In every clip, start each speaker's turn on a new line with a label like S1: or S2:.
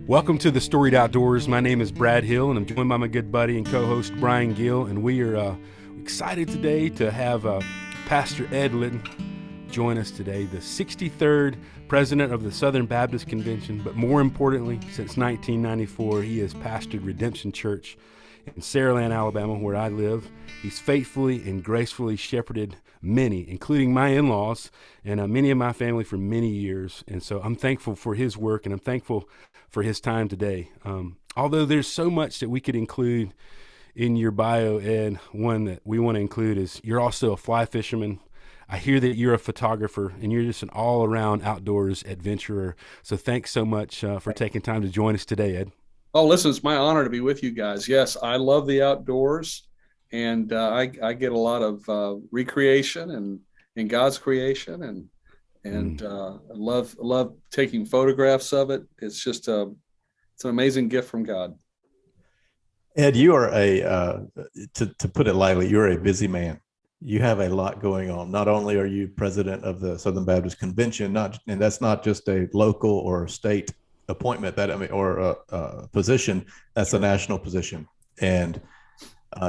S1: Welcome to the Storied Outdoors. My name is Brad Hill, and I'm joined by my good buddy and co-host Brian Gill, and we are excited today to have Pastor Ed Litton join us today, the 63rd president of the Southern Baptist Convention, but more importantly, since 1994, he has pastored Redemption Church in Saraland, Alabama, where I live. He's faithfully and gracefully shepherded many, including my in-laws and many of my family for many years. And so I'm thankful for his work, and I'm thankful for his time today. Although there's so much that we could include in your bio, Ed, one that we want to include is you're also a fly fisherman. I hear that you're a photographer, and you're just an all-around outdoors adventurer. So thanks so much for taking time to join us today, Ed.
S2: Oh, listen, it's my honor to be with you guys. Yes, I love the outdoors, and I get a lot of recreation and God's creation, and I love taking photographs of it. It's just it's an amazing gift from God.
S3: Ed, you are to put it lightly, you're a busy man. You have a lot going on. Not only are you president of the Southern Baptist Convention, and that's not just a local or state appointment or a position, that's a national position. And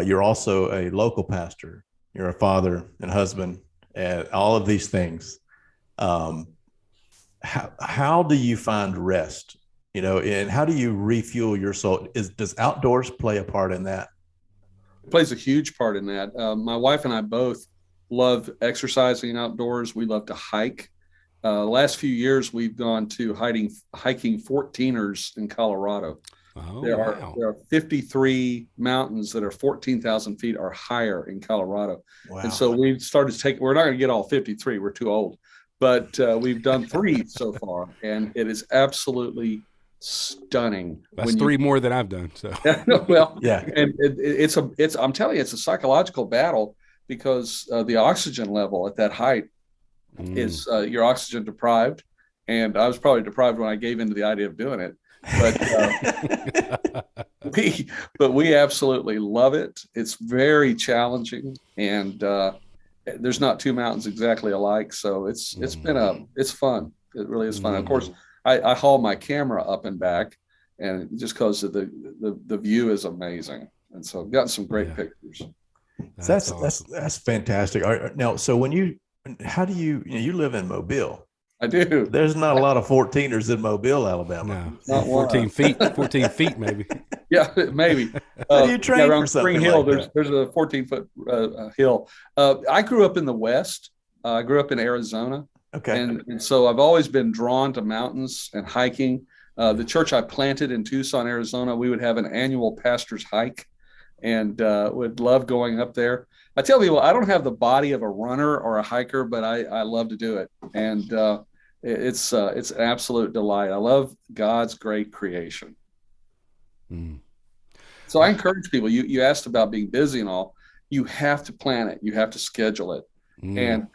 S3: you're also a local pastor. You're a father and husband and all of these things. How do you find rest, and how do you refuel your soul? Does outdoors play a part in that?
S2: It plays a huge part in that. My wife and I both love exercising outdoors. We love to hike. Last few years, we've gone to hiking 14ers in Colorado.
S1: Oh,
S2: there
S1: wow.
S2: are 53 mountains that are 14,000 feet or higher in Colorado. Wow. And so we've started we're not going to get all 53. We're too old, but we've done 3 so far, and it is absolutely stunning.
S1: That's 3 more than I've done. So
S2: well,
S3: yeah.
S2: And I'm telling you, it's a psychological battle because the oxygen level at that height is you're oxygen deprived, and I was probably deprived when I gave into the idea of doing it, but we absolutely love it. It's very challenging, and there's not 2 mountains exactly alike, so it's fun. It really is fun. Of course, I haul my camera up and back, and just because of the view is amazing, and so I've gotten some great pictures.
S3: That's fantastic. Now, so how do you live in Mobile?
S2: I do.
S3: There's not a lot of 14ers in Mobile, Alabama.
S1: No, 14 feet maybe.
S2: Yeah, maybe.
S3: How do you train
S2: around
S3: for something
S2: Spring Hill,
S3: like
S2: there's a 14-foot hill. I grew up in the West. I grew up in Arizona.
S3: Okay.
S2: And so I've always been drawn to mountains and hiking. The church I planted in Tucson, Arizona, we would have an annual pastor's hike, and would love going up there. I tell people I don't have the body of a runner or a hiker, but I love to do it. And it's an absolute delight. I love God's great creation. So I encourage people, you asked about being busy and all, you have to plan it. You have to schedule it. And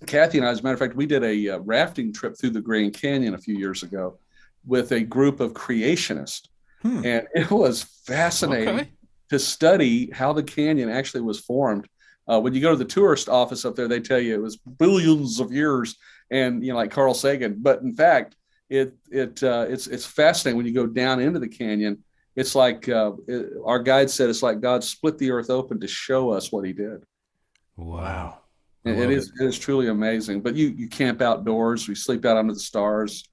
S2: Kathy and I, as a matter of fact, we did a rafting trip through the Grand Canyon a few years ago with a group of creationists. And it was fascinating to study how the canyon actually was formed. When you go to the tourist office up there, they tell you it was billions of years, and like Carl Sagan. But in fact, it's fascinating when you go down into the canyon. It's like our guide said, it's like God split the earth open to show us what He did.
S1: Wow.
S2: It is truly amazing. But you camp outdoors. We sleep out under the stars.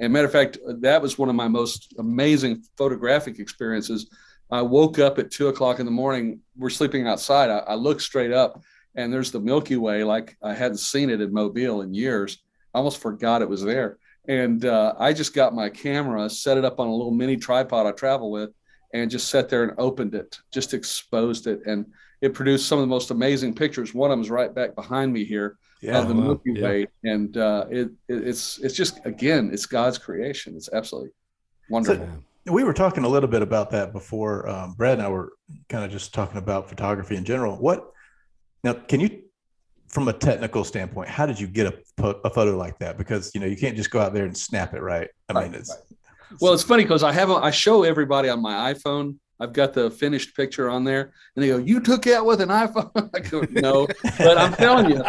S2: And matter of fact, that was one of my most amazing photographic experiences. I woke up at 2:00 in the morning. We're sleeping outside. I looked straight up, and there's the Milky Way, like I hadn't seen it in Mobile in years. I almost forgot it was there. And I just got my camera, set it up on a little mini tripod I travel with, and just sat there and opened it, just exposed it. And it produced some of the most amazing pictures. One of them is right back behind me here of the Milky Way. And it's just, again, it's God's creation. It's absolutely wonderful.
S3: So we were talking a little bit about that before. Brad and I were kind of just talking about photography in general. Now, can you, from a technical standpoint, how did you get a photo like that? Because, you can't just go out there and snap it, right?
S2: Well, it's funny because I show everybody on my iPhone. I've got the finished picture on there, and they go, "You took that with an iPhone?" I go, "No," but I'm telling you,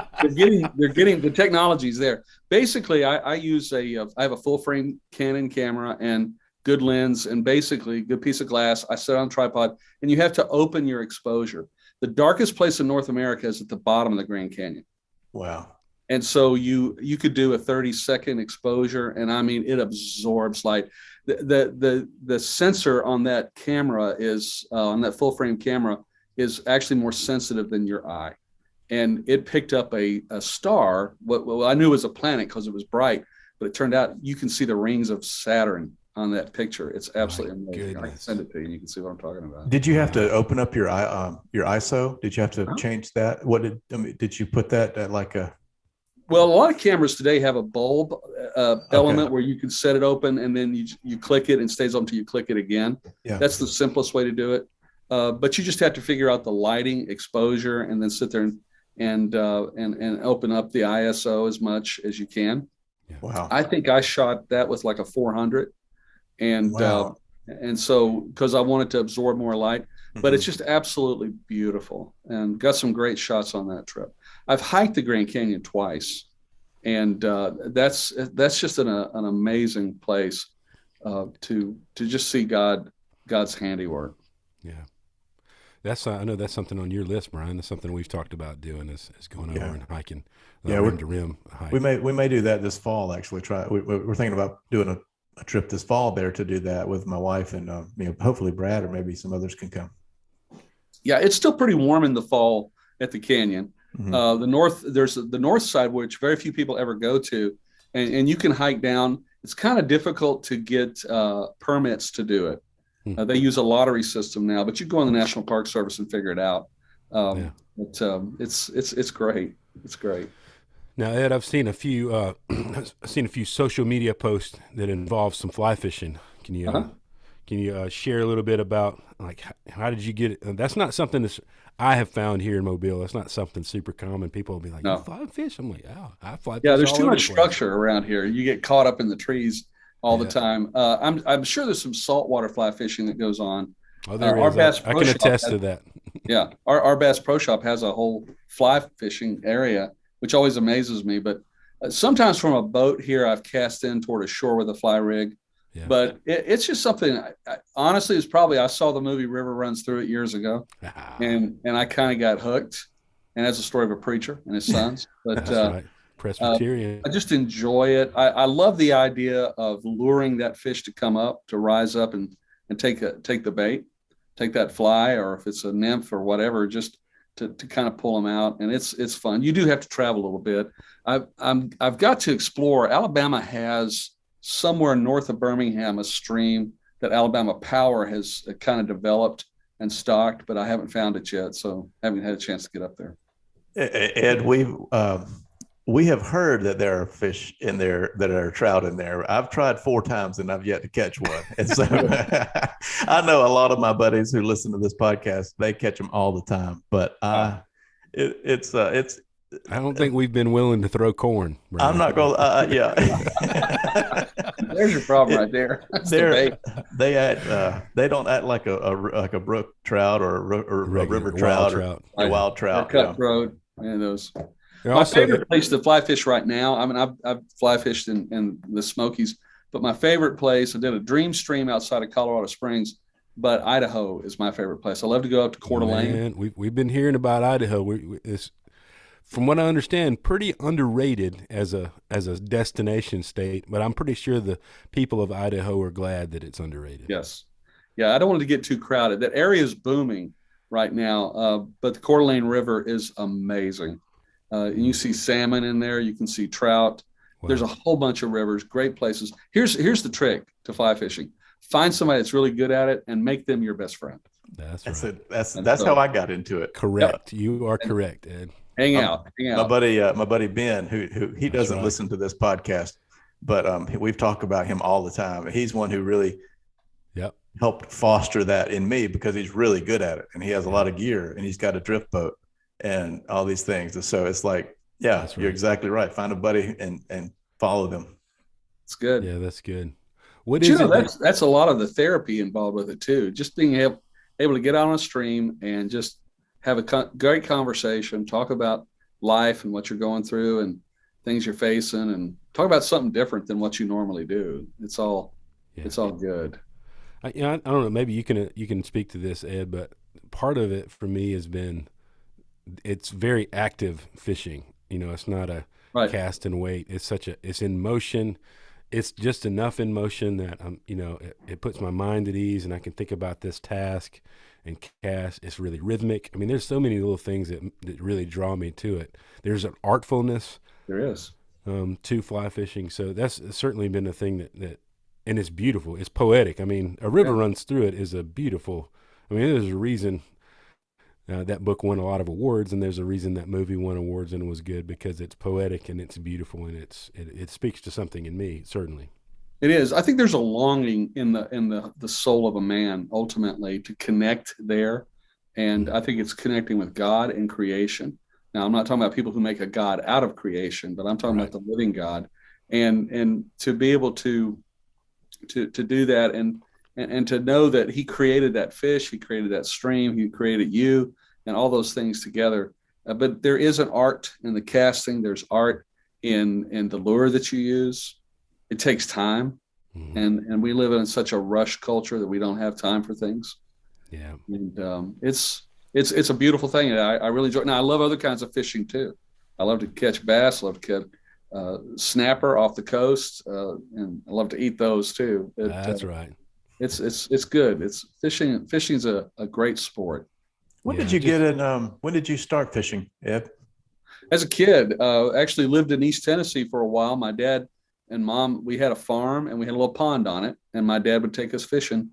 S2: they're getting the technology's there. Basically, I have a full frame Canon camera, and good lens, and basically good piece of glass. I set it on a tripod, and you have to open your exposure. The darkest place in North America is at the bottom of the Grand Canyon.
S3: Wow.
S2: And so you could do a 30-second exposure, and I mean, it absorbs light. The sensor on that camera is on that full frame camera is actually more sensitive than your eye, and it picked up a star. What I knew was a planet because it was bright, but it turned out you can see the rings of Saturn on that picture. It's absolutely amazing. I can send it to you, and you can see what I'm talking about.
S3: Did you have to open up your ISO? Did you have to change that? Did you put that at like a?
S2: Well, a lot of cameras today have a bulb element where you can set it open, and then you click it and it stays on until you click it again. Yeah. That's the simplest way to do it. But you just have to figure out the lighting, exposure, and then sit there and open up the ISO as much as you can.
S3: Yeah. Wow.
S2: I think I shot that with like a 400, and so because I wanted to absorb more light, but it's just absolutely beautiful, and got some great shots on that trip. I've hiked the Grand Canyon twice, and that's just an amazing place to just see God's handiwork.
S1: Yeah, I know that's something on your list, Bryan. That's something we've talked about doing is going over and hiking. Rim to rim hike.
S3: We may do that this fall. Actually, we're thinking about doing a trip this fall there to do that with my wife, and hopefully Brad or maybe some others can come.
S2: Yeah, it's still pretty warm in the fall at the canyon. There's the north side, which very few people ever go to, and you can hike down. It's kind of difficult to get permits to do it. They use a lottery system now, but you go on the National Park Service and figure it out. It's great. It's great.
S1: Now, Ed, I've seen a few social media posts that involve some fly fishing. Can you share a little bit about like how did you get it? That's not something that I have found here in Mobile. That's not something super common. People will be like, "You fly fish?" I'm like, "Oh, I fly fish."
S2: Yeah, there's too much structure around here. You get caught up in the trees all the time. I'm sure there's some saltwater fly fishing that goes on.
S1: Oh, there is. I can attest to that.
S2: Yeah, our Bass Pro Shop has a whole fly fishing area, which always amazes me. But sometimes from a boat here, I've cast in toward a shore with a fly rig. Yeah. But it's just something. Honestly, it's probably I saw the movie River Runs Through It years ago, and I kind of got hooked. And that's a story of a preacher and his sons. But
S1: that's right. Presbyterian.
S2: I just enjoy it. I love the idea of luring that fish to come up, to rise up and take the bait, take that fly, or if it's a nymph or whatever, just to kind of pull them out. And it's fun. You do have to travel a little bit. I've got to explore. Alabama has somewhere north of Birmingham a stream that Alabama Power has kind of developed and stocked, but I haven't found it yet, so I haven't had a chance to get up there.
S3: Ed, we have heard that there are fish in there that are trout in there. I've tried 4 times and I've yet to catch one. And so I know a lot of my buddies who listen to this podcast, they catch them all the time. But it's
S1: I don't think we've been willing to throw corn. Bryan.
S3: I'm not going.
S2: There's your problem right there.
S3: They don't act like a brook trout or a river trout or a wild trout.
S2: Cutthroat and those. My favorite place to fly fish right now. I mean, I've fly fished in the Smokies, but my favorite place. I did a dream stream outside of Colorado Springs, but Idaho is my favorite place. I love to go up to Coeur d'Alene.
S1: We've been hearing about Idaho. It's, from what I understand, pretty underrated as a destination state, but I'm pretty sure the people of Idaho are glad that it's underrated.
S2: Yes. Yeah, I don't want it to get too crowded. That area is booming right now, but the Coeur d'Alene River is amazing. You see salmon in there. You can see trout. Wow. There's a whole bunch of rivers, great places. Here's the trick to fly fishing. Find somebody that's really good at it and make them your best friend.
S1: That's right.
S3: That's how I got into it.
S1: Correct. Yep. You are correct, Ed.
S2: Hang out.
S3: My buddy Ben, who he doesn't listen to this podcast, but we've talked about him all the time. He's one who really helped foster that in me because he's really good at it, and he has a lot of gear, and he's got a drift boat and all these things. And so it's like, you're exactly right. Find a buddy and follow them.
S2: It's good.
S1: Yeah, that's good.
S2: That's a lot of the therapy involved with it too. Just being able to get on a stream and just have a great conversation, talk about life and what you're going through and things you're facing, and talk about something different than what you normally do. It's all
S1: Yeah.
S2: It's all good.
S1: I don't know. Maybe you can speak to this, Ed, but part of it for me has been it's very active fishing. It's not a
S2: Right.
S1: cast and wait. It's in motion. It's just enough in motion that it puts my mind at ease, and I can think about this task and cast. It's really rhythmic. I mean, there's so many little things that really draw me to it. There's an artfulness
S2: There is.
S1: to fly fishing. So that's certainly been a thing that and it's beautiful. It's poetic. I mean, a river runs through it is a beautiful. I mean, there's a reason that book won a lot of awards, and there's a reason that movie won awards and was good, because it's poetic and it's beautiful, and it speaks to something in me, certainly.
S2: It is. I think there's a longing in the soul of a man ultimately to connect there, and I think it's connecting with God and creation. Now, I'm not talking about people who make a God out of creation, but I'm talking about the living God, and to be able to do that, and to know that He created that fish, He created that stream, He created you, and all those things together. But there is an art in the casting. There's art in the lure that you use. It takes time, and we live in such a rush culture that we don't have time for things.
S1: Yeah,
S2: and it's a beautiful thing. I really enjoy it. Now, I love other kinds of fishing too. I love to catch bass. I love to catch snapper off the coast, and I love to eat those too.
S1: That's right.
S2: It's good. It's fishing. Fishing's a great sport.
S3: When did you get in? When did you start fishing, Ed?
S2: As a kid, actually lived in East Tennessee for a while. My dad and mom, we had a farm, and we had a little pond on it, and my dad would take us fishing.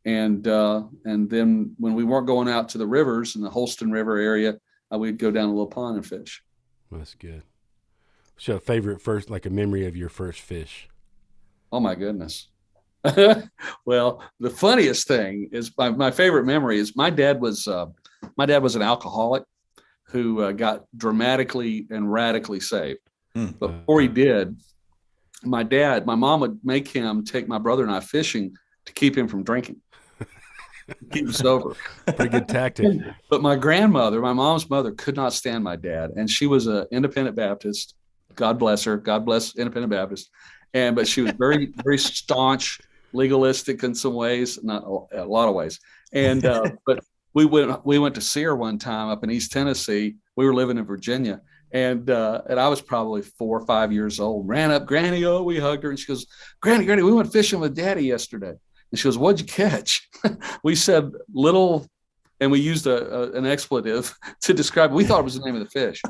S2: And then when we weren't going out to the rivers in the Holston River area, we'd go down a little pond and fish.
S1: That's good. So, like a memory of your first fish?
S2: Oh my goodness. Well, the funniest thing is my favorite memory is my dad was an alcoholic who got dramatically and radically saved. But before he did, my mom would make him take my brother and I fishing to keep him from drinking. Keep him sober.
S1: Pretty good tactic.
S2: But my grandmother, my mom's mother, could not stand my dad, and she was an independent Baptist. God bless her. God bless independent Baptist. But she was very, very staunch, legalistic in some ways, not a lot of ways. And but we went to see her one time up in East Tennessee. We were living in Virginia, and I was probably 4 or 5 years old. Ran up, Granny, oh, we hugged her, and she goes, Granny, we went fishing with Daddy yesterday. And she goes, what'd you catch? We said little, and we used an expletive to describe it. We thought it was the name of the fish.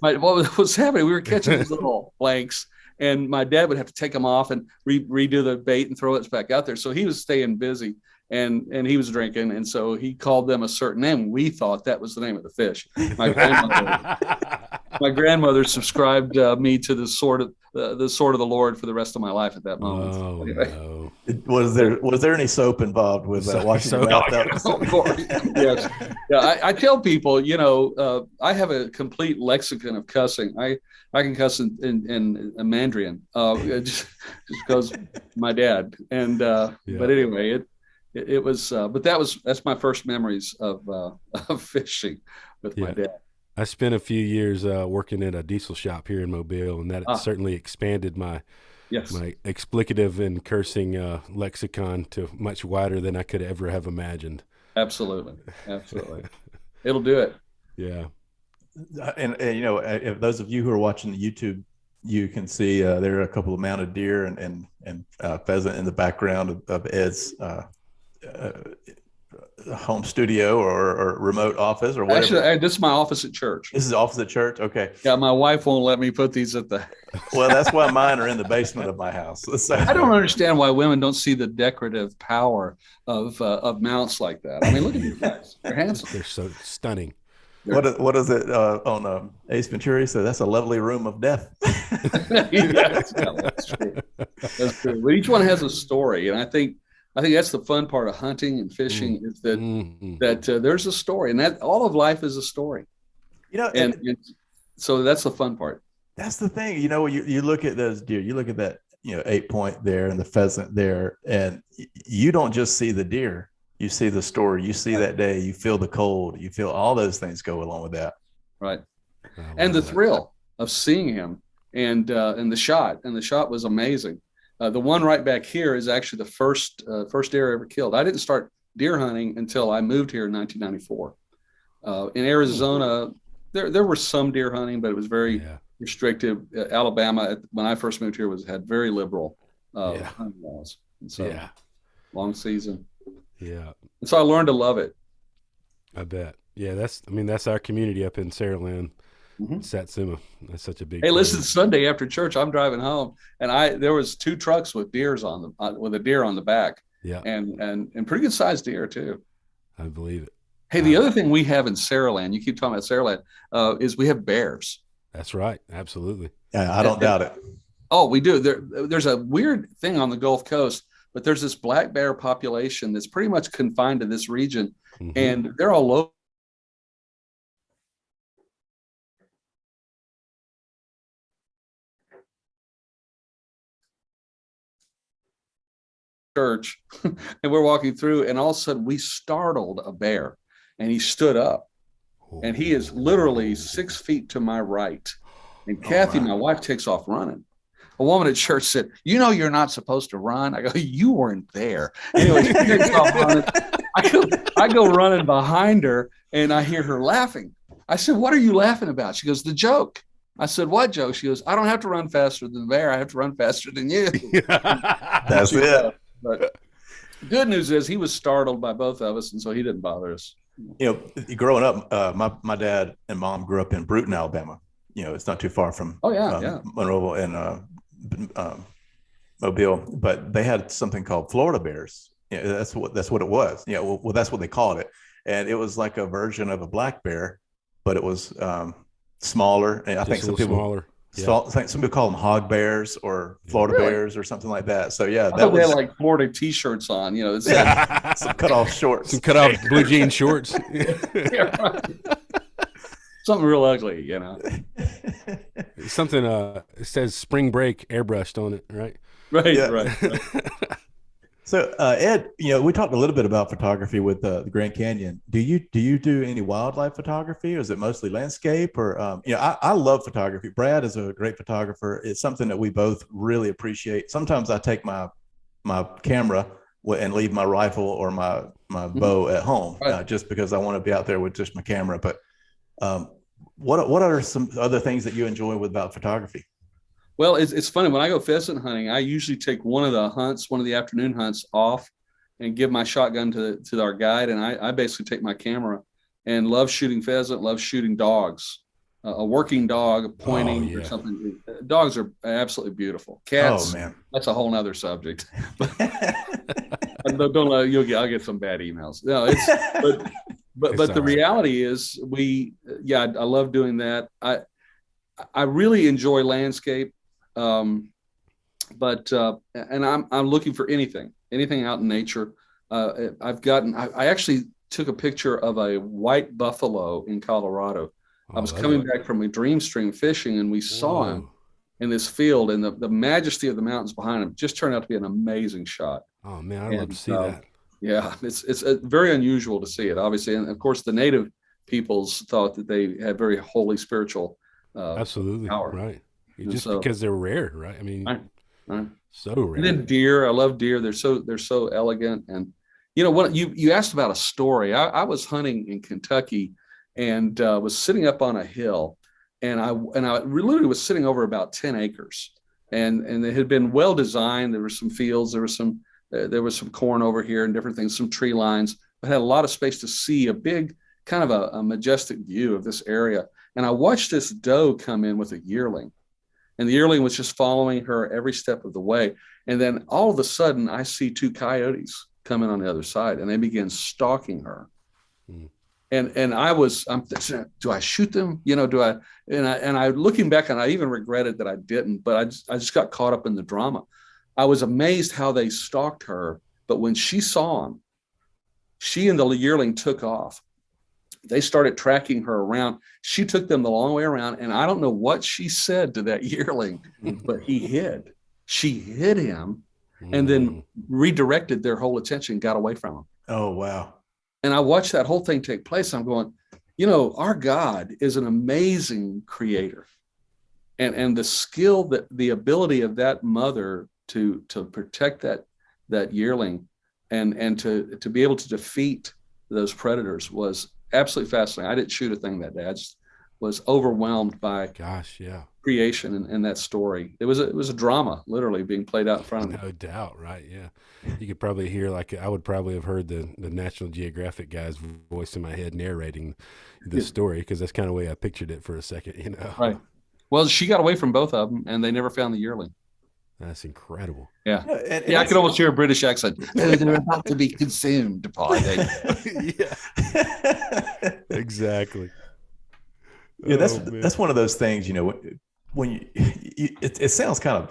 S2: But what was happening, we were catching these little blanks, and my dad would have to take them off and redo the bait and throw it back out there. So he was staying busy, and he was drinking, and so he called them a certain name. We thought that was the name of the fish. My grandmother subscribed me to the sword of the Lord for the rest of my life at that moment.
S1: Oh,
S2: anyway.
S1: No.
S3: Was there any soap involved with washing your mouth out?
S2: Of course. Yes. Yeah. I tell people, I have a complete lexicon of cussing. I can cuss in Mandarin, just because my dad. And but anyway, it was. But that's my first memories of fishing with my dad.
S1: I spent a few years working at a diesel shop here in Mobile, and that certainly expanded my explicative and cursing lexicon to much wider than I could ever have imagined.
S2: Absolutely. It'll do it.
S1: Yeah.
S3: And if those of you who are watching the YouTube, you can see there are a couple of mounted deer and pheasant in the background of Ed's home studio or remote office or whatever.
S2: Actually, this is my office at church.
S3: This is office at church. Okay.
S2: Yeah, my wife won't let me put these at the.
S3: Well, that's why mine are in the basement of my house. So.
S2: I don't understand why women don't see the decorative power of mounts like that. I mean, look at these guys; they're handsome.
S1: They're so stunning.
S3: What is it on Ace Ventura? So that's a lovely room of death.
S2: Yes, that's true. That's true. But each one has a story, and I think that's the fun part of hunting and fishing is that there's a story, and that all of life is a story. And so that's the fun part.
S3: That's the thing. You look at those deer, you look at that 8-point there and the pheasant there, and you don't just see the deer. You see the story. You see that day. You feel the cold. You feel all those things go along with that.
S2: Right. And the thrill of seeing him and the shot was amazing. The one right back here is actually the first deer I ever killed. I didn't start deer hunting until I moved here in 1994. In Arizona, there were some deer hunting, but it was very restrictive. Alabama, when I first moved here, had very liberal hunting laws. And so long season.
S1: Yeah.
S2: And so I learned to love it.
S1: I bet. Yeah, that's our community up in Saraland, Satsuma. That's such a big.
S2: Hey, listen, Sunday after church, I'm driving home, and there was 2 trucks with deers on them, with a deer on the back. Yeah, and pretty good sized deer too.
S1: I believe it.
S2: Hey, the other thing we have in Saraland, you keep talking about Saraland, is we have bears.
S1: That's right, absolutely.
S3: Yeah, I don't doubt it.
S2: Oh, we do. There's a weird thing on the Gulf Coast, but there's this black bear population that's pretty much confined to this region, and they're all over. Church, and we're walking through, and all of a sudden we startled a bear, and he stood up, and he is literally 6 feet to my right, and Kathy, my wife, takes off running. A woman at church said, you're not supposed to run. I go, you weren't there. Anyway, she takes off running. I go running behind her, and I hear her laughing. I said, what are you laughing about? She goes, the joke. I said, what joke? She goes, I don't have to run faster than the bear. I have to run faster than you.
S3: That's it.
S2: But the good news is he was startled by both of us, and so he didn't bother us.
S3: Growing up, my dad and mom grew up in Bruton, Alabama. It's not too far from Monroeville and Mobile, but they had something called Florida bears. That's what it was. Well, that's what they called it, and it was like a version of a black bear, but it was smaller. And I think some people smaller. Some people call them hog bears or Florida bears or something like that. So yeah,
S2: that was like Florida T-shirts on,
S3: some cut off shorts,
S1: some cut off blue jean shorts.
S2: Something real ugly,
S1: Something it says spring break airbrushed on it, right?
S2: Right.
S3: So Ed, we talked a little bit about photography with the Grand Canyon. Do you do any wildlife photography, or is it mostly landscape? Or I love photography. Brad is a great photographer. It's something that we both really appreciate. Sometimes I take my camera and leave my rifle or my bow at home, just because I want to be out there with just my camera. But what are some other things that you enjoy about photography?
S2: Well, it's funny. When I go pheasant hunting, I usually take one of the afternoon hunts off and give my shotgun to our guide. And I basically take my camera and love shooting pheasant, love shooting dogs. A working dog pointing or something. Dogs are absolutely beautiful. Cats, that's a whole nother subject. I'll get some bad emails. No, but the reality is I love doing that. I really enjoy landscape. But I'm looking for anything out in nature. I actually took a picture of a white buffalo in Colorado. I was coming back from a dream stream fishing, and we saw him in this field, and the majesty of the mountains behind him just turned out to be an amazing shot.
S1: Oh man, I'd love to see that.
S2: Yeah, it's very unusual to see it, obviously, and of course the native peoples thought that they had very holy spiritual
S1: absolutely power. Right. Just
S2: so,
S1: because they're rare, right? I mean,
S2: right.
S1: So rare.
S2: And then deer, I love deer. They're so elegant. And what you asked about a story. I was hunting in Kentucky and was sitting up on a hill, and I literally was sitting over about 10 acres, and it had been well designed. There were some fields, there was some corn over here and different things, some tree lines. I had a lot of space to see a big kind of a majestic view of this area. And I watched this doe come in with a yearling. And the yearling was just following her every step of the way. And then all of a sudden, I see 2 coyotes coming on the other side, and they begin stalking her. And I'm thinking, do I shoot them? Do I? And I looking back, and I even regretted that I didn't. But I just got caught up in the drama. I was amazed how they stalked her. But when she saw them, she and the yearling took off. They started tracking her around. She took them the long way around, and I don't know what she said to that yearling, but he hid. She hid him, and then redirected their whole attention, got away from him.
S3: Oh, wow.
S2: And I watched that whole thing take place. I'm going, our God is an amazing creator. And the skill, the ability of that mother to protect that yearling and to be able to defeat those predators was absolutely fascinating. I didn't shoot a thing that day. I just was overwhelmed by creation and that story. It was a drama literally being played out in front of me.
S1: No doubt, right? Yeah, you could probably hear, like, I would probably have heard the National Geographic guy's voice in my head narrating the story, because that's kind of the way I pictured it for a second, you know.
S2: Right. Well, she got away from both of them, and they never found the yearling.
S1: That's incredible.
S2: Yeah, and I could almost hear a British accent. Oh, they're about to be consumed by
S1: yeah, exactly.
S3: Yeah, that's one of those things, you know, when it sounds kind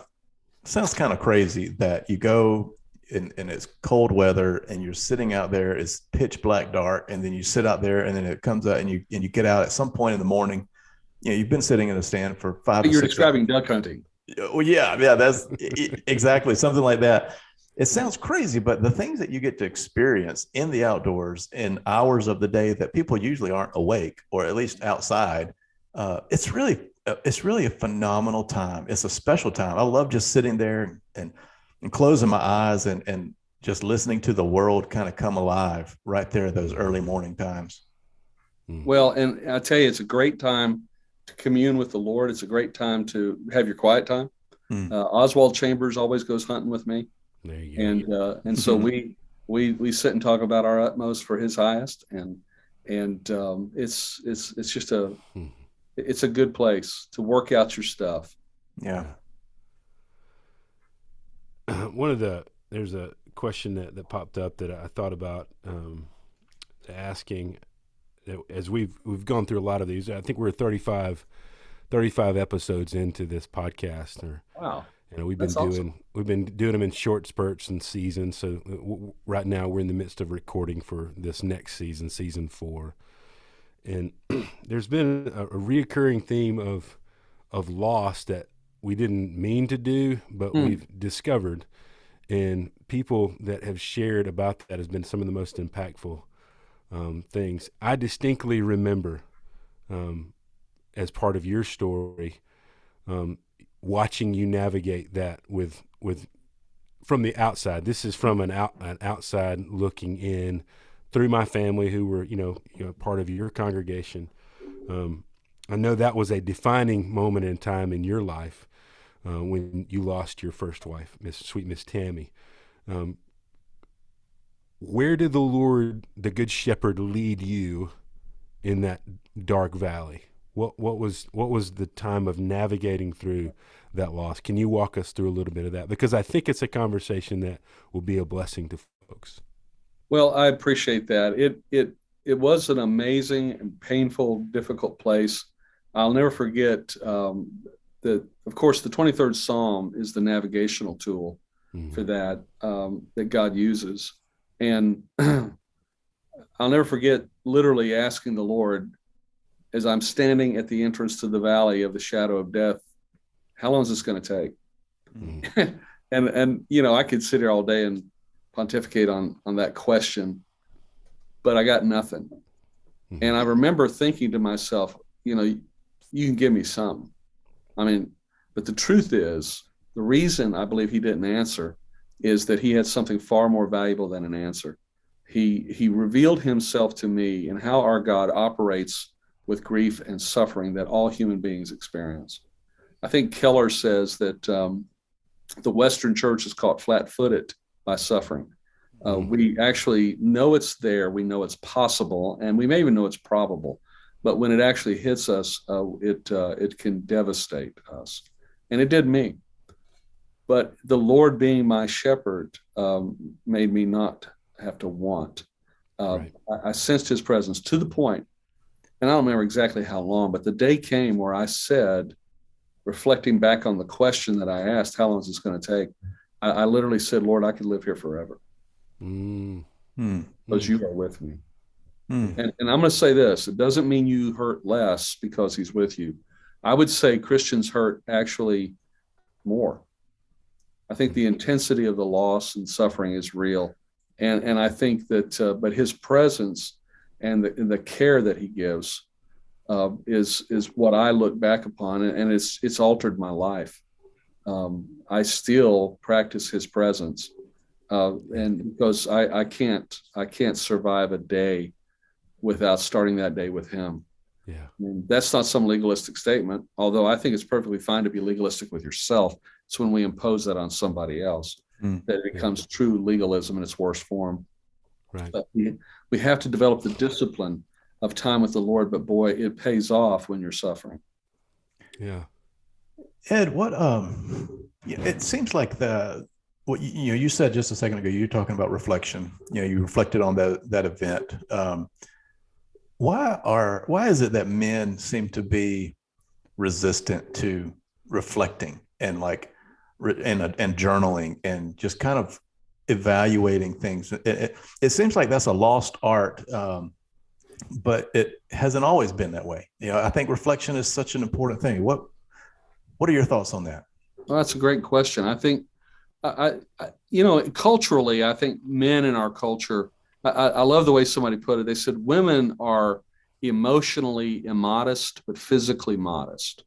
S3: of crazy that you go and it's cold weather and you're sitting out there, it's pitch black dark, and then you sit out there and then it comes out and you get out at some point in the morning. You know, you've been sitting in a stand for 5 or 6
S2: You're describing duck hunting.
S3: Well, yeah, that's exactly something like that. It sounds crazy, but the things that you get to experience in the outdoors in hours of the day that people usually aren't awake, or at least outside, it's really a phenomenal time. It's a special time. I love just sitting there and closing my eyes and just listening to the world kind of come alive right there those early morning times.
S2: Well, and I tell you, it's a great time to commune with the Lord. It's a great time to have your quiet time. Oswald Chambers always goes hunting with me.
S1: There you
S2: go. And so we sit and talk about our utmost for his highest, and it's just it's a good place to work out your stuff.
S3: Yeah.
S1: There's a question that popped up that I thought about asking, as we've gone through a lot of these. I think we're 35 episodes into this podcast.
S2: Wow.
S1: You know, we've been doing them in short spurts and seasons. So right now we're in the midst of recording for this next season, season 4. And there's been a reoccurring theme of loss that we didn't mean to do, but we've discovered. And people that have shared about that has been some of the most impactful things. I distinctly remember, as part of your story, watching you navigate that with from the outside. This is from an outside looking in through my family, who were, you know, part of your congregation. I know that was a defining moment in time in your life, when you lost your first wife, sweet Miss Tammy. Where did the Lord, the Good Shepherd, lead you in that dark valley? What was the time of navigating through that loss? Can you walk us through a little bit of that? Because I think it's a conversation that will be a blessing to folks.
S2: Well, I appreciate that. It was an amazing and painful, difficult place. I'll never forget that. Of course, the 23rd Psalm is the navigational tool for that God uses, and I'll never forget literally asking the Lord, as I'm standing at the entrance to the valley of the shadow of death, how long is this going to take? And you know, I could sit here all day and pontificate on that question, but I got nothing. And I remember thinking to myself, you know, you can give me some. I mean, but the truth is, the reason I believe he didn't answer is that he had something far more valuable than an answer. He revealed himself to me and how our God operates with grief and suffering that all human beings experience. I think Keller says that the Western church is caught flat-footed by suffering. We actually know it's there, we know it's possible, and we may even know it's probable. But when it actually hits us, it can devastate us. And it did me. But the Lord being my shepherd made me not have to want.
S1: Right.
S2: I sensed his presence to the point, and I don't remember exactly how long, but the day came where I said, reflecting back on the question that I asked, how long is this going to take? I literally said, Lord, I could live here forever. Because you are with me. And I'm going to say this, it doesn't mean you hurt less because he's with you. I would say Christians hurt actually more. I think the intensity of the loss and suffering is real. And I think that, but his presence and the care that he gives is what I look back upon, and it's altered my life. I still practice his presence. And because I can't survive a day without starting that day with him.
S1: Yeah.
S2: And that's not some legalistic statement, although I think it's perfectly fine to be legalistic with yourself. It's when we impose that on somebody else that it becomes true legalism in its worst form.
S1: Right.
S2: But we have to develop the discipline of time with the Lord, but boy, it pays off when you're suffering.
S1: Yeah.
S3: Ed, it seems like what you said just a second ago, you're talking about reflection. You reflected on that event. Why is it that men seem to be resistant to reflecting and and journaling and just kind of evaluating things? It seems like that's a lost art, but it hasn't always been that way. I think reflection is such an important thing. What are your thoughts on that?
S2: Well, that's a great question. I think, culturally, I think men in our culture, I love the way somebody put it. They said women are emotionally immodest, but physically modest.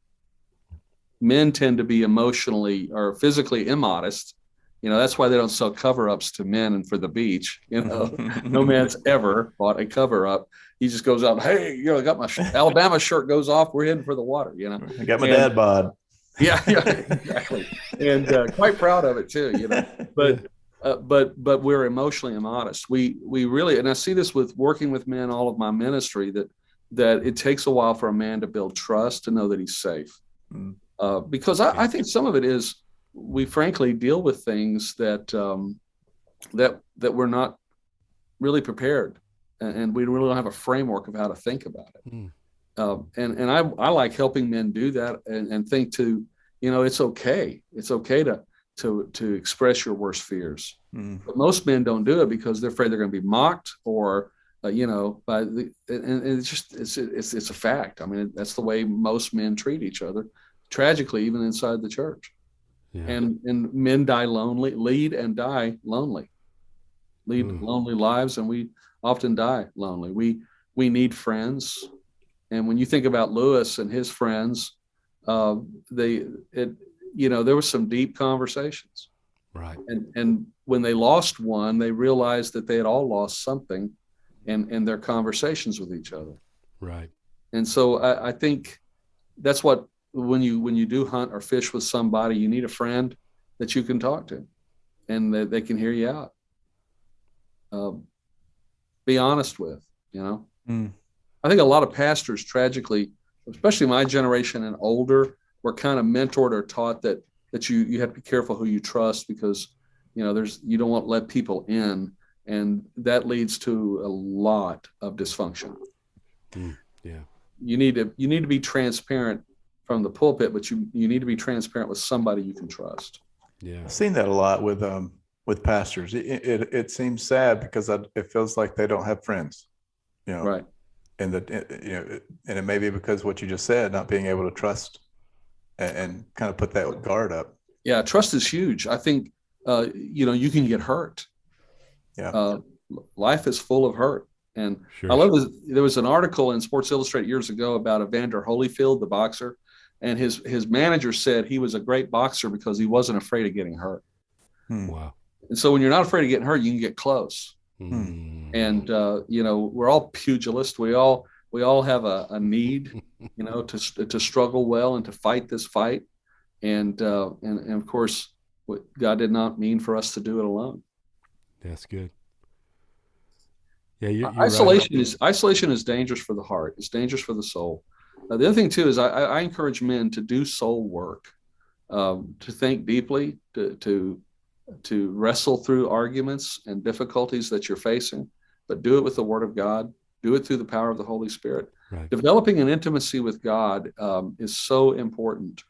S2: Men tend to be emotionally or physically immodest. That's why they don't sell cover-ups to men and for the beach. No man's ever bought a cover-up. He just goes out, hey, I got my Alabama shirt goes off. We're heading for the water.
S3: I got my dad bod.
S2: Yeah, exactly. And quite proud of it too, but we're emotionally immodest. We really, and I see this with working with men, all of my ministry, that it takes a while for a man to build trust, to know that he's safe. Because I think some of it is we frankly deal with things that we're not really prepared, and we really don't have a framework of how to think about it. And I like helping men do that and think it's okay. It's okay to express your worst fears. But most men don't do it because they're afraid they're going to be mocked or, and it's a fact. I mean, that's the way most men treat each other, tragically, even inside the church. Yeah. And men lead and die lonely, lonely lives. And we often die lonely. We need friends. And when you think about Lewis and his friends, there were some deep conversations.
S1: Right.
S2: And when they lost one, they realized that they had all lost something in their conversations with each other.
S1: Right.
S2: And so I think that's what, when you do hunt or fish with somebody, you need a friend that you can talk to and that they can hear you out. Be honest with, I think a lot of pastors, tragically, especially my generation and older, were kind of mentored or taught that you have to be careful who you trust because, you don't want to let people in, and that leads to a lot of dysfunction.
S1: Yeah.
S2: You need to be transparent from the pulpit, but you need to be transparent with somebody you can trust.
S3: Yeah. I've seen that a lot with pastors. It seems sad because it feels like they don't have friends,
S2: Right.
S3: And and it may be because what you just said, not being able to trust and kind of put that guard up.
S2: Yeah, trust is huge. I think you can get hurt.
S3: Yeah,
S2: life is full of hurt, and
S1: sure.
S2: I love this. There was an article in Sports Illustrated years ago about Evander Holyfield, the boxer, and his manager said he was a great boxer because he wasn't afraid of getting hurt.
S1: Wow. And
S2: so when you're not afraid of getting hurt, you can get close. And we're all pugilists. We all have a need, to struggle well and to fight this fight. And of course, God did not mean for us to do it alone.
S1: That's good. Yeah, you're
S2: isolation
S1: right.
S2: Isolation is dangerous for the heart. It's dangerous for the soul. The other thing too is I encourage men to do soul work, to think deeply, to wrestle through arguments and difficulties that you're facing, but do it with the Word of God. Do it through the power of the Holy Spirit.
S1: Right.
S2: Developing an intimacy with God is so important,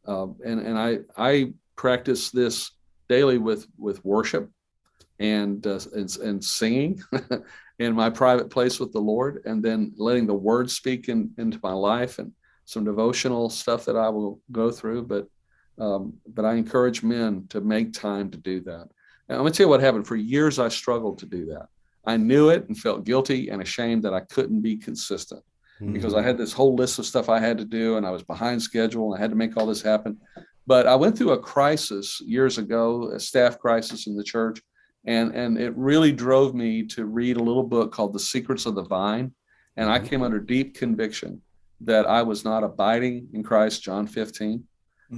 S2: and I practice this daily with worship and singing in my private place with the Lord, and then letting the Word speak into my life and some devotional stuff that I will go through. But I encourage men to make time to do that. And I'm going to tell you what happened. For years, I struggled to do that. I knew it and felt guilty and ashamed that I couldn't be consistent because I had this whole list of stuff I had to do, and I was behind schedule, and I had to make all this happen. But I went through a crisis years ago, a staff crisis in the church, and it really drove me to read a little book called The Secrets of the Vine. And I came under deep conviction that I was not abiding in Christ, John 15.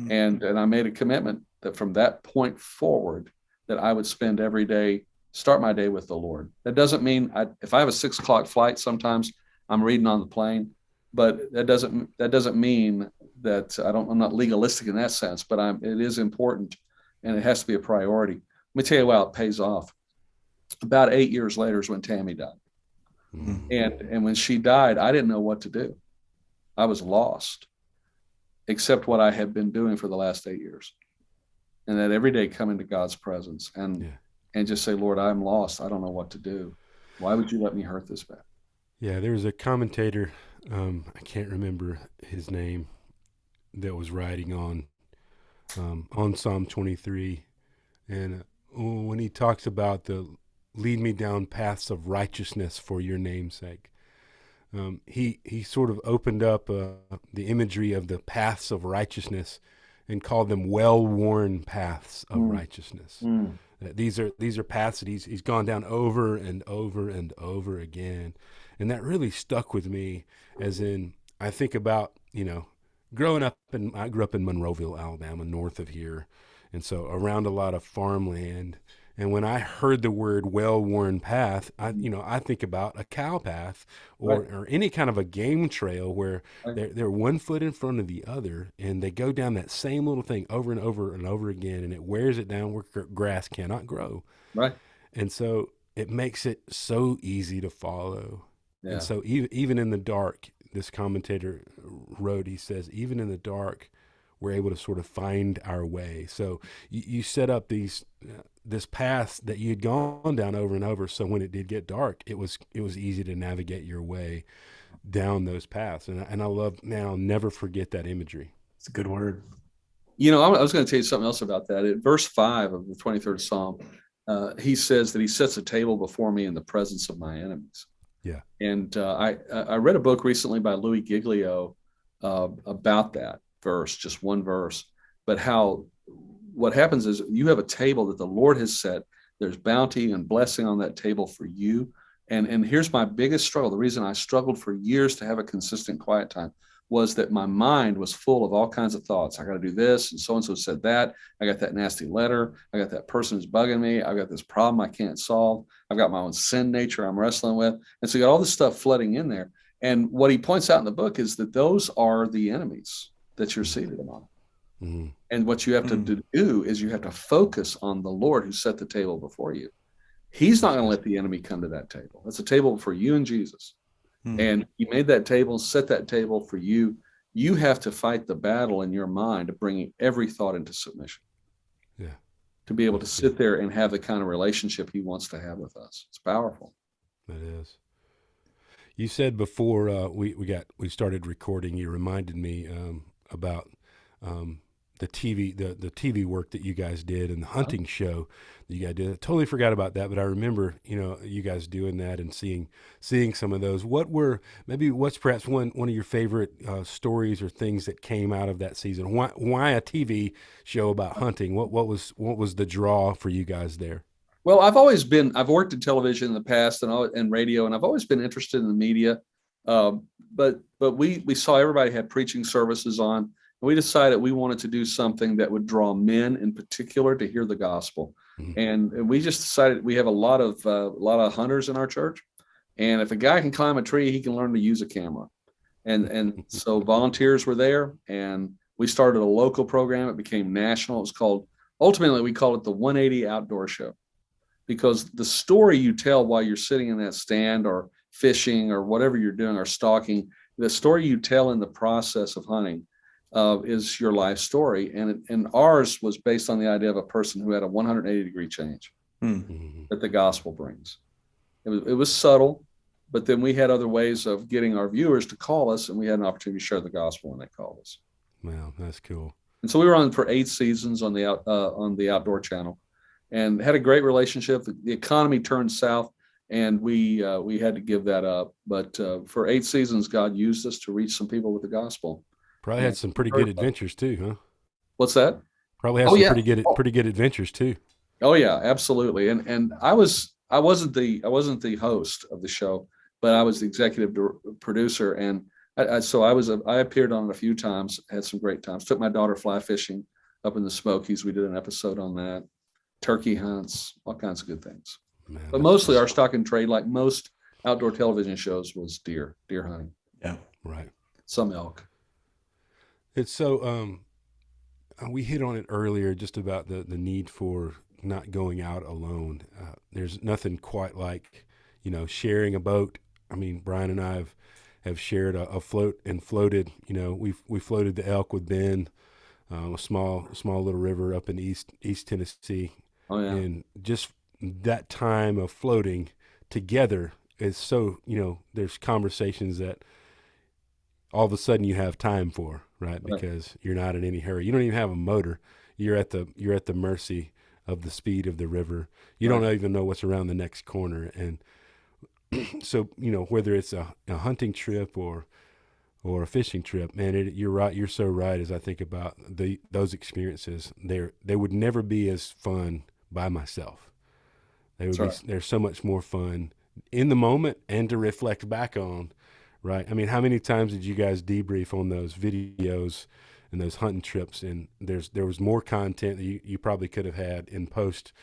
S2: And I made a commitment that from that point forward, that I would spend every day, start my day with the Lord. That doesn't mean if I have a 6 o'clock flight, sometimes I'm reading on the plane, but that doesn't mean that I'm not legalistic in that sense, but it is important and it has to be a priority. Let me tell you how it pays off. About 8 years later is when Tammy died. And when she died, I didn't know what to do. I was lost, except what I had been doing for the last 8 years. And that every day come into God's presence and just say, Lord, I'm lost. I don't know what to do. Why would you let me hurt this bad?
S1: Yeah, there was a commentator, I can't remember his name, that was writing on Psalm 23. And when he talks about the lead me down paths of righteousness for your name's sake, he sort of opened up the imagery of the paths of righteousness and called them well-worn paths of righteousness. These are paths that he's gone down over and over and over again. And that really stuck with me, as in, I think about, growing up I grew up in Monroeville, Alabama, north of here. And so around a lot of farmland. And when I heard the word well-worn path, I think about a cow path or any kind of a game trail where they're 1 foot in front of the other, and they go down that same little thing over and over and over again, and it wears it down where grass cannot grow.
S2: Right.
S1: And so it makes it so easy to follow. Yeah. And so even in the dark, this commentator wrote, he says, even in the dark, we're able to sort of find our way. So you set up this path that you had gone down over and over. So when it did get dark, it was easy to navigate your way down those paths. And I love, man, I'll never forget that imagery.
S3: It's a good word.
S2: I was going to tell you something else about that. At verse 5 of the 23rd Psalm, he says that he sets a table before me in the presence of my enemies. Yeah. And I read a book recently by Louis Giglio about that verse, just one verse, but what happens is you have a table that the Lord has set. There's bounty and blessing on that table for you. And here's my biggest struggle. The reason I struggled for years to have a consistent quiet time was that my mind was full of all kinds of thoughts. I got to do this, and so said that. I got that nasty letter. I got that person who's bugging me. I've got this problem I can't solve. I've got my own sin nature I'm wrestling with. And so you got all this stuff flooding in there. And what he points out in the book is that those are the enemies that you're seated among. Mm-hmm. And what you have to do is you have to focus on the Lord who set the table before you. He's not going to let the enemy come to that table. That's a table for you and Jesus. Mm-hmm. And he made that table, set that table for you. You have to fight the battle in your mind of bringing every thought into submission. Yeah. To be able to sit there and have the kind of relationship he wants to have with us. It's powerful.
S1: It is. You said before we started recording, you reminded me about the TV work that you guys did and the hunting show that you guys did. I totally forgot about that, but I remember you guys doing that and seeing some of those. What's perhaps one of your favorite stories or things that came out of that season? Why a TV show about hunting? What was the draw for you guys there?
S2: Well, I've worked in television in the past and radio, and I've always been interested in the media. But we saw everybody had preaching services on. We decided we wanted to do something that would draw men in particular to hear the gospel. Mm-hmm. And we just decided we have a lot of hunters in our church. And if a guy can climb a tree, he can learn to use a camera. And so volunteers were there, and we started a local program. It became national. Ultimately, we called it the 180 Outdoor Show, because the story you tell while you're sitting in that stand or fishing or whatever you're doing or stalking, the story you tell in the process of hunting is your life story. And ours was based on the idea of a person who had a 180-degree change that the gospel brings. It was subtle, but then we had other ways of getting our viewers to call us, and we had an opportunity to share the gospel when they called us.
S1: Wow, that's cool.
S2: And so we were on for 8 seasons on the Outdoor Channel, and had a great relationship. The economy turned south, and we had to give that up. But for 8 seasons, God used us to reach some people with the gospel.
S1: Probably had some pretty good adventures too, huh?
S2: What's that?
S1: Probably have
S2: Oh
S1: some
S2: yeah.
S1: pretty good adventures too.
S2: Oh yeah, absolutely. And I wasn't the host of the show, but I was the executive producer, and I appeared on it a few times, had some great times. Took my daughter fly fishing up in the Smokies. We did an episode on that. Turkey hunts, all kinds of good things.
S1: Man,
S2: But
S1: that's
S2: mostly
S1: fun.
S2: our stock and trade, like most outdoor television shows, was deer hunting,
S3: Yeah.
S1: Right.
S2: some elk.
S1: It's so we hit on it earlier just about the need for not going out alone. There's nothing quite like, sharing a boat. I mean, Bryan and I have shared a float and floated. We floated the elk with Ben, a small little river up in East Tennessee,
S2: Oh yeah.
S1: and just that time of floating together is so. There's conversations that all of a sudden you have time for, right?
S2: Right.
S1: Because you're not in any hurry. You don't even have a motor. You're at the mercy of the speed of the river. You
S2: Right.
S1: don't even know what's around the next corner. And so, whether it's a hunting trip or a fishing trip, man, you're right. You're so right. As I think about those experiences, they would never be as fun by myself.
S2: That's right.
S1: They're so much more fun in the moment and to reflect back on, right? I mean, how many times did you guys debrief on those videos and those hunting trips? And there was more content that you probably could have had in post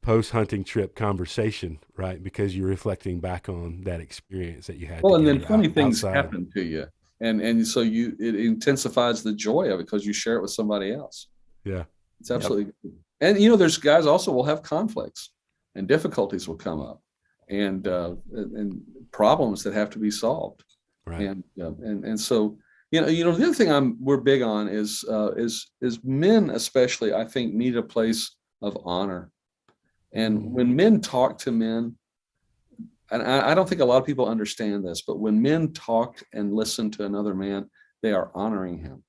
S1: hunting trip conversation, right? Because you're reflecting back on that experience that you had
S2: Well, and then
S1: together
S2: funny things
S1: outside.
S2: happen to you, and so it intensifies the joy of it because you share it with somebody else.
S1: Yeah.
S2: It's absolutely, and there's guys also will have conflicts, and difficulties will come up, and problems that have to be solved,
S1: Right.
S2: and so the other thing we're big on is men especially, I think, need a place of honor, and when men talk to men. And I don't think a lot of people understand this, but when men talk and listen to another man, they are honoring him.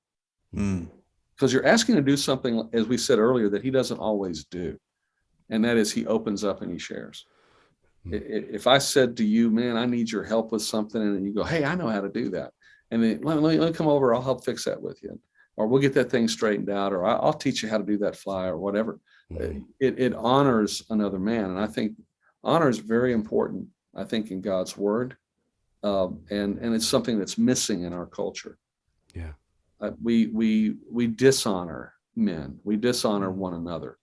S3: Mm.
S2: Because you're asking to do something, as we said earlier, that he doesn't always do. And that is, he opens up and he shares. If I said to you, man, I need your help with something, and then you go, hey, I know how to do that. And then let me come over, I'll help fix that with you. Or we'll get that thing straightened out, or I'll teach you how to do that fly or whatever. It honors another man. And I think honor is very important, I think, in God's word. And it's something that's missing in our culture.
S1: Yeah.
S2: We dishonor men. We dishonor one another.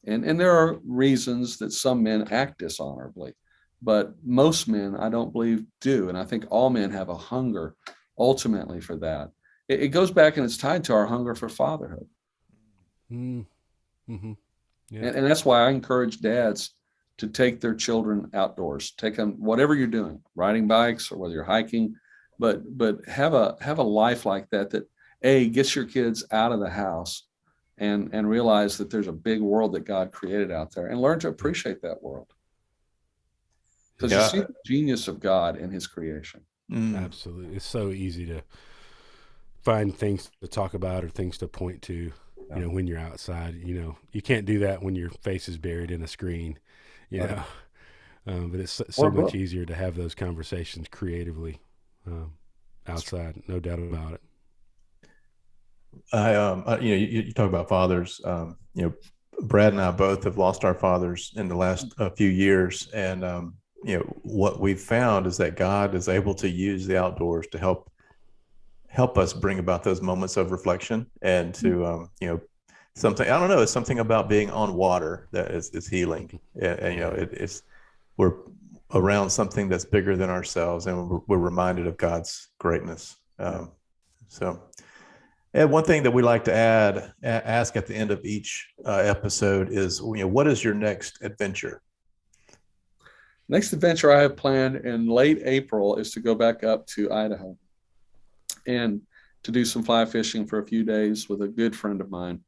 S2: And there are reasons that some men act dishonorably, but most men, I don't believe, do. And I think all men have a hunger ultimately for that. It goes back, and it's tied to our hunger for fatherhood.
S1: Mm-hmm. Yeah.
S2: And that's why I encourage dads to take their children outdoors. Take them, whatever you're doing, riding bikes or whether you're hiking, but have a life like that gets your kids out of the house and realize that there's a big world that God created out there, and learn to appreciate that world. Because you see the genius of God in his creation.
S1: Absolutely. It's so easy to find things to talk about or things to point to, when you're outside. You can't do that when your face is buried in a screen, know. But it's so much easier to have those conversations creatively outside, no doubt about it.
S3: You talk about fathers. Brad and I both have lost our fathers in the last few years, and what we've found is that God is able to use the outdoors to help us bring about those moments of reflection, and to something, I don't know, it's something about being on water that is healing, and we're around something that's bigger than ourselves, and we're reminded of God's greatness. And one thing that we like to ask at the end of each episode is, what is your next adventure?
S2: Next adventure I have planned in late April is to go back up to Idaho and to do some fly fishing for a few days with a good friend of mine.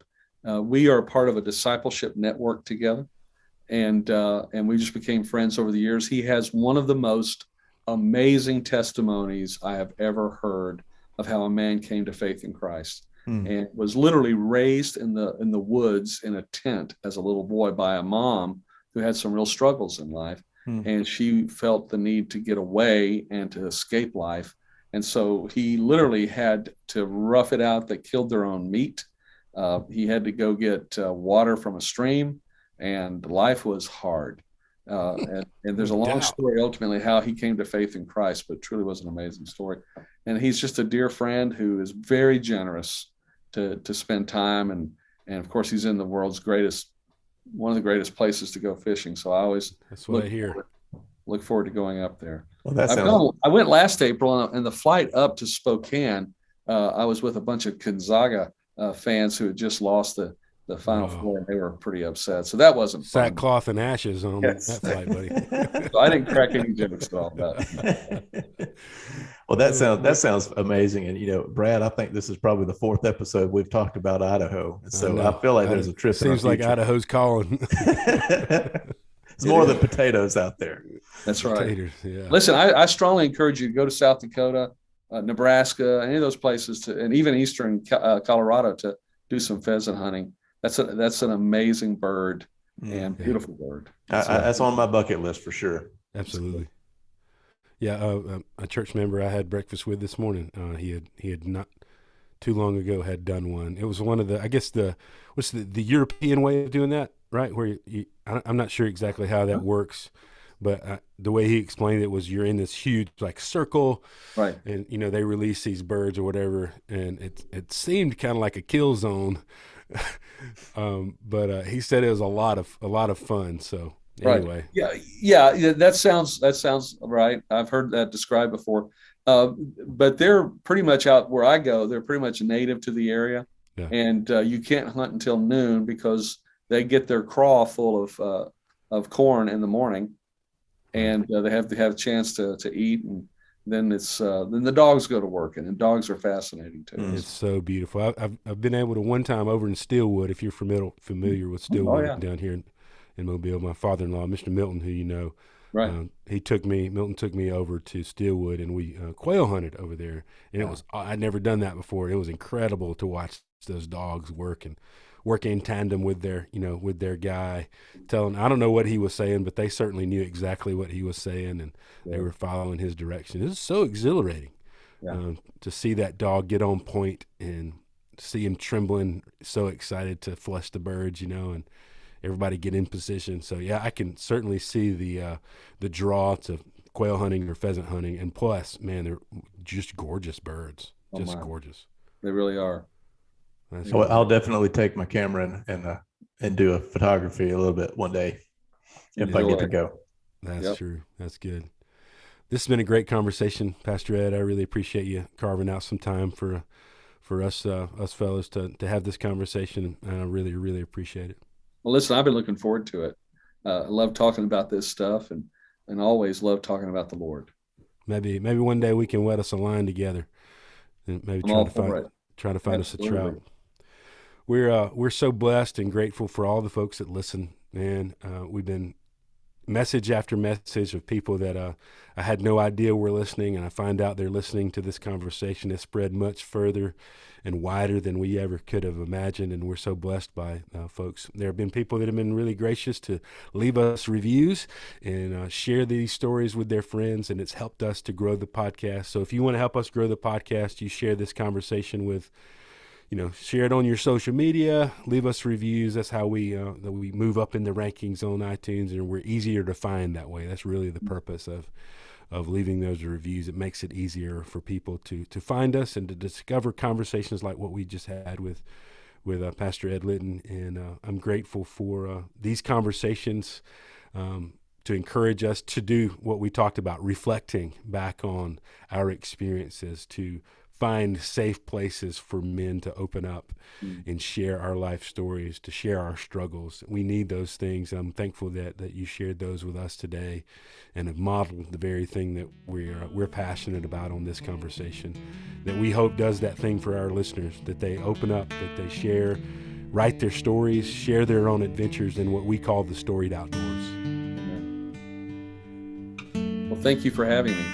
S2: We are part of a discipleship network together, and we just became friends over the years. He has one of the most amazing testimonies I have ever heard of how a man came to faith in Christ, and was literally raised in the woods in a tent as a little boy by a mom who had some real struggles in life. And she felt the need to get away and to escape life. And so he literally had to rough it out. They killed their own meat. He had to go get water from a stream, and life was hard. And there's a long story ultimately how he came to faith in Christ, but it truly was an amazing story. And he's just a dear friend who is very generous to spend time. And of course, he's in the world's one of the greatest places to go fishing. So I always look forward to going up there.
S3: Well,
S2: I went last April, and the flight up to Spokane, I was with a bunch of Gonzaga fans who had just lost the Final Four, and they were pretty upset. So that wasn't fun.
S1: Sackcloth and ashes on that flight, buddy.
S2: So I didn't crack any jokes at all about it.
S3: Well, that sounds amazing. And, Brad, I think this is probably the 4th episode we've talked about Idaho. And so I feel like there's a trip.
S1: Seems like Idaho's calling.
S3: It's more than potatoes out there.
S2: That's right.
S1: Potatoes, yeah.
S2: Listen, I strongly encourage you to go to South Dakota, Nebraska, any of those places, and even eastern Colorado to do some pheasant hunting. That's an amazing bird and beautiful bird.
S3: That's on my bucket list for sure.
S1: Absolutely. Yeah, a church member I had breakfast with this morning, he had not too long ago had done one. It was one of the, I guess what's the European way of doing that, right? Where I'm not sure exactly how that works, but the way he explained it was you're in this huge like circle,
S2: right?
S1: And they release these birds or whatever, and it seemed kind of like a kill zone. But he said it was a lot of fun. So anyway,
S2: right. Yeah, that sounds right. I've heard that described before. But they're pretty much out where I go. They're pretty much native to the area, and you can't hunt until noon because they get their craw full of corn in the morning, and they have to have a chance to eat, and then then the dogs go to work, and dogs are fascinating too.
S1: It's so beautiful. I've been able to one time over in Steelwood, if you're familiar with Steelwood down here in Mobile. My father-in-law, Mr. Milton, who you know,
S2: right?
S1: Milton took me over to Steelwood, and we quail hunted over there, and I'd never done that before. It was incredible to watch those dogs work in tandem with their guy, telling, I don't know what he was saying, but they certainly knew exactly what he was saying, and they were following his direction. It was so exhilarating to see that dog get on point and see him trembling, so excited to flush the birds, and everybody get in position. So yeah, I can certainly see the draw to quail hunting or pheasant hunting, and plus, man, they're just gorgeous birds, gorgeous.
S2: They really are.
S3: Well, I'll definitely take my camera and do a photography a little bit one day if I get to go.
S1: That's true. That's good. This has been a great conversation, Pastor Ed. I really appreciate you carving out some time for us fellows to have this conversation, and I really, really appreciate it.
S2: Well, listen, I've been looking forward to it. I love talking about this stuff, and always love talking about the Lord.
S1: Maybe one day we can wet us a line together, and maybe try to find us a trout. We're so blessed and grateful for all the folks that listen, and we've been message after message of people that I had no idea were listening, and I find out they're listening to this conversation. It's spread much further and wider than we ever could have imagined, and we're so blessed by folks. There have been people that have been really gracious to leave us reviews and share these stories with their friends, and it's helped us to grow the podcast. So if you want to help us grow the podcast, you share this conversation with share it on your social media, leave us reviews. That's how we move up in the rankings on iTunes, and we're easier to find that way. That's really the purpose of leaving those reviews. It makes it easier for people to find us and to discover conversations like what we just had with Pastor Ed Litton. And I'm grateful for these conversations to encourage us to do what we talked about, reflecting back on our experiences, to find safe places for men to open up and share our life stories, to share our struggles. We need those things. I'm thankful that you shared those with us today and have modeled the very thing that we're passionate about on this conversation, that we hope does that thing for our listeners, that they open up, that they share, write their stories, share their own adventures in what we call the storied outdoors.
S2: Well, thank you for having me.